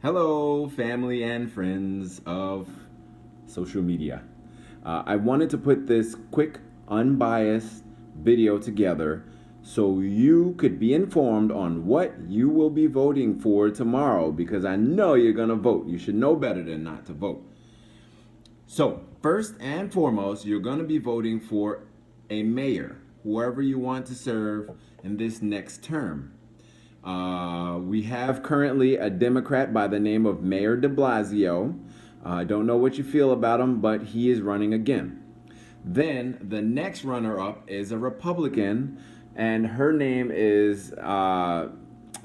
Hello, family and friends of social media. I wanted to put this quick, unbiased video together so you could be informed on what you will be voting for tomorrow because I know you're going to vote. You should know better than not to vote. So, first and foremost, you're going to be voting for a mayor, whoever you want to serve in this next term. We have currently a Democrat by the name of Mayor de Blasio. I don't know what you feel about him, but he is running again. Then the next runner-up is a Republican, and her name is,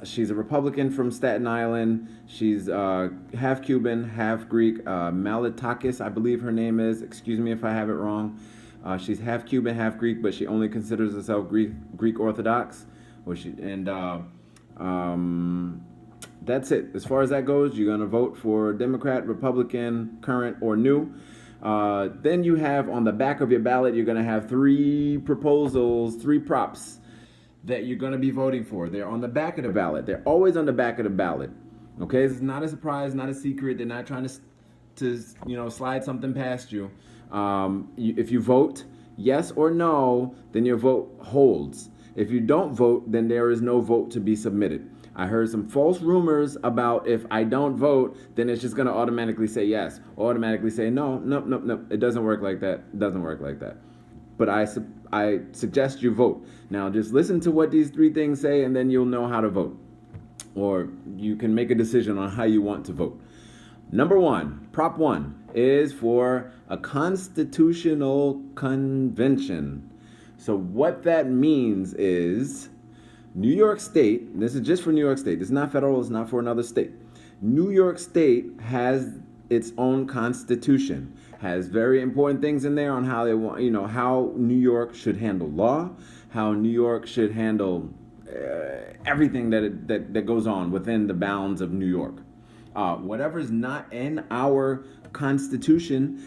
she's a Republican from Staten Island. She's half Cuban, half Greek. Malatakis, I believe her name is. Excuse me if I have it wrong. She's half Cuban, half Greek, but she only considers herself Greek Orthodox. That's it. As far as that goes, you're going to vote for Democrat, Republican, current, or new. Then you have on the back of your ballot, you're going to have three proposals, three props that you're going to be voting for. They're on the back of the ballot. They're always on the back of the ballot. Okay, this is not a surprise, not a secret. They're not trying to slide something past you. If you vote yes or no, then your vote holds. If you don't vote, then there is no vote to be submitted. I heard some false rumors about if I don't vote, then it's just going to automatically say yes, automatically say no. Nope. It doesn't work like that. It doesn't work like that. But I suggest you vote. Now, just listen to what these three things say, and then you'll know how to vote. Or you can make a decision on how you want to vote. Number one, Prop 1, is for a constitutional convention. So what that means is New York State, this is just for New York State, this is not federal, it's not for another state. New York State has its own constitution, has very important things in there on how they want, how New York should handle law, how New York should handle everything that goes on within the bounds of New York. Whatever's not in our constitution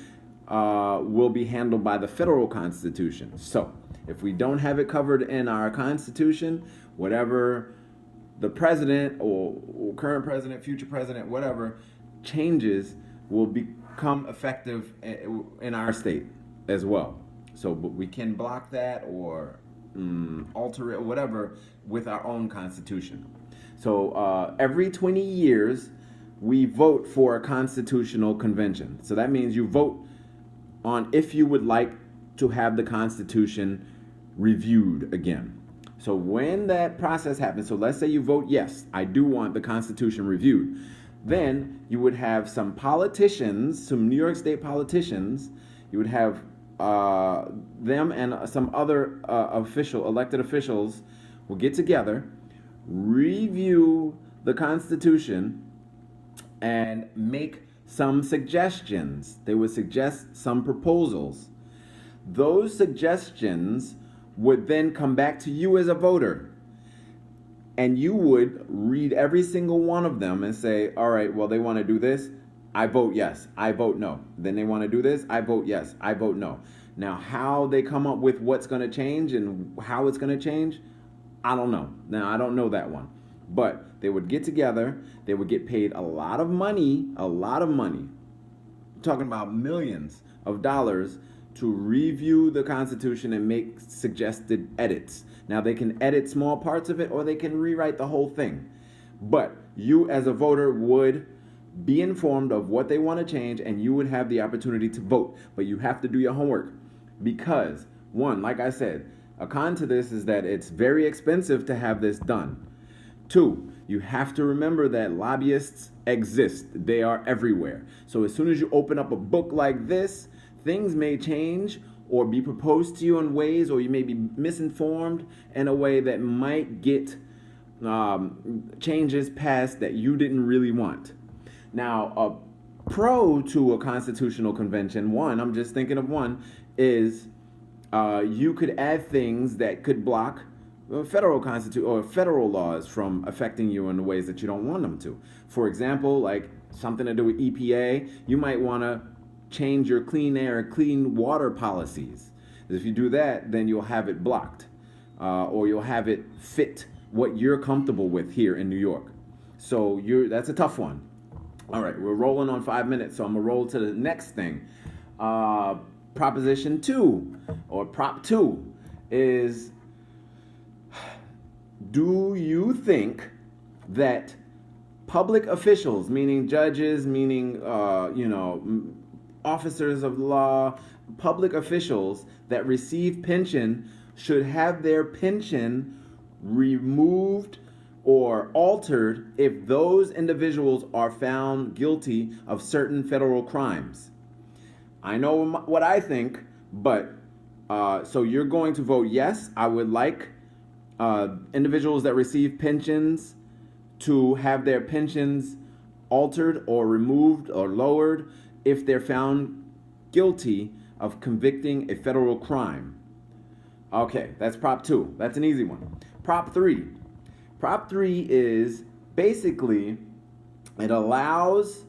will be handled by the federal constitution. So if we don't have it covered in our constitution, whatever the president or current president, future president, whatever changes will become effective in our state as well. So but we can block that or alter it, whatever, with our own constitution. So every 20 years, we vote for a constitutional convention. So that means you vote on if you would like to have the Constitution reviewed again. So when that process happens, so let's say you vote yes, I do want the Constitution reviewed, then you would have some politicians, some New York State politicians, you would have them and some other elected officials will get together, review the Constitution, and make some suggestions. They would suggest some proposals. Those suggestions would then come back to you as a voter. And you would read every single one of them and say, all right, well, they want to do this. I vote yes. I vote no. Then they want to do this. I vote yes. I vote no. Now, how they come up with what's going to change and how it's going to change, I don't know. Now, I don't know that one. But they would get together, they would get paid a lot of money, I'm talking about millions of dollars, to review the Constitution and make suggested edits. Now they can edit small parts of it or they can rewrite the whole thing. But you as a voter would be informed of what they want to change and you would have the opportunity to vote. But you have to do your homework because, one, like I said, a con to this is that it's very expensive to have this done. Two, you have to remember that lobbyists exist. They are everywhere. So as soon as you open up a book like this, things may change or be proposed to you in ways, or you may be misinformed in a way that might get changes passed that you didn't really want. Now, a pro to a constitutional convention, one, I'm just thinking of one, is you could add things that could block federal federal laws from affecting you in the ways that you don't want them to. For example, like something to do with EPA, you might want to change your clean air, clean water policies. If you do that, then you'll have it blocked, or you'll have it fit what you're comfortable with here in New York. So that's a tough one. All right, we're rolling on 5 minutes, so I'm gonna roll to the next thing. Proposition 2, or Prop 2, is: do you think that public officials, meaning judges, meaning officers of the law, public officials that receive pension should have their pension removed or altered if those individuals are found guilty of certain federal crimes? I know what I think, but so you're going to vote yes. I would like individuals that receive pensions to have their pensions altered or removed or lowered if they're found guilty of convicting a federal crime. Okay, that's Prop 2. That's an easy one. Prop 3. Prop 3 is basically, it allows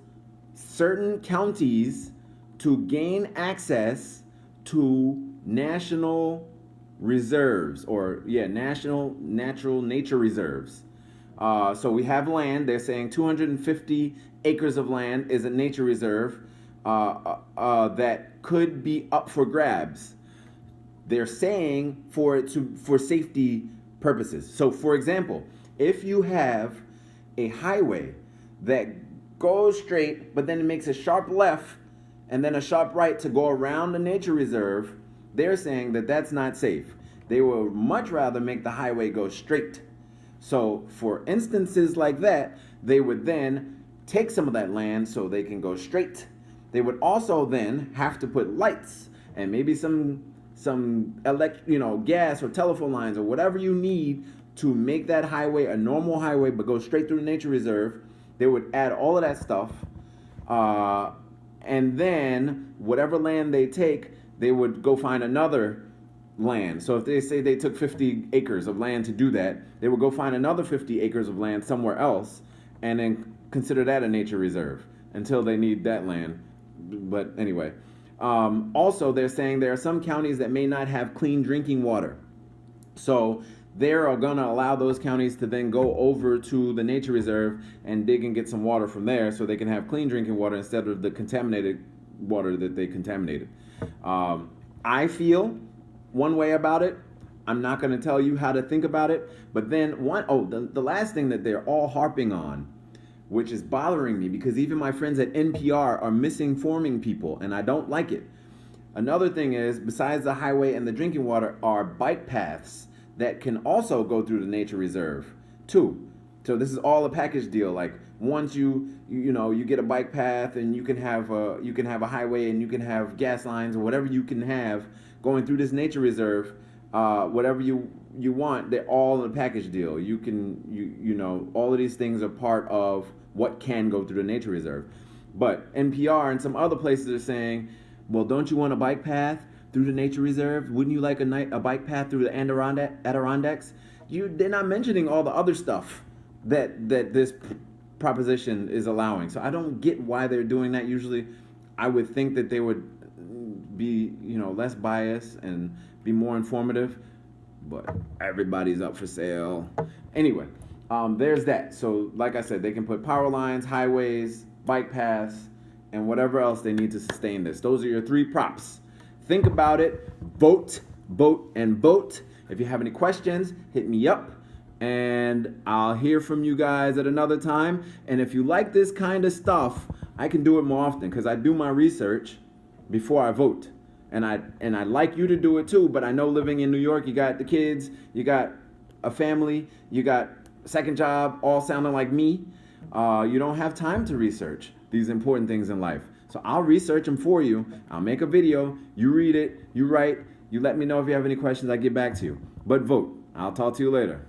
certain counties to gain access to national reserves, or national natural nature reserves. So we have land. They're saying 250 acres of land is a nature reserve that could be up for grabs. They're saying for safety purposes. So, for example, if you have a highway that goes straight, but then it makes a sharp left and then a sharp right to go around the nature reserve, they're saying that that's not safe. They would much rather make the highway go straight. So for instances like that, they would then take some of that land so they can go straight. They would also then have to put lights and maybe some gas or telephone lines or whatever you need to make that highway a normal highway but go straight through the nature reserve. They would add all of that stuff, and then whatever land they take, they would go find another land. So if they say they took 50 acres of land to do that, they would go find another 50 acres of land somewhere else and then consider that a nature reserve until they need that land. But anyway, also they're saying there are some counties that may not have clean drinking water. So they're going to allow those counties to then go over to the nature reserve and dig and get some water from there so they can have clean drinking water instead of the contaminated water that they contaminated. I feel one way about it. I'm not going to tell you how to think about it. But then the last thing that they're all harping on, which is bothering me because even my friends at NPR are misinforming people and I don't like it. Another thing is, besides the highway and the drinking water, are bike paths that can also go through the nature reserve too. So this is all a package deal. Like once you get a bike path and you can have a highway and you can have gas lines or whatever you can have going through this nature reserve, whatever you want, they're all in a package deal. You can all of these things are part of what can go through the nature reserve. But NPR and some other places are saying, well, don't you want a bike path through the nature reserve? Wouldn't you like a bike path through the Adirondacks? They're not mentioning all the other stuff that this proposition is allowing. So I don't get why they're doing that. Usually I would think that they would be less biased and be more informative, but everybody's up for sale. Anyway, there's that. So like I said, they can put power lines, highways, bike paths, and whatever else they need to sustain this. Those are your 3 props. Think about it. Vote, and vote. If you have any questions, hit me up, and I'll hear from you guys at another time. And if you like this kind of stuff, I can do it more often because I do my research before I vote. And I'd like you to do it too, but I know living in New York, you got the kids, you got a family, you got a second job, all sounding like me. You don't have time to research these important things in life. So I'll research them for you. I'll make a video. You read it. You write. You let me know if you have any questions. I get back to you. But vote. I'll talk to you later.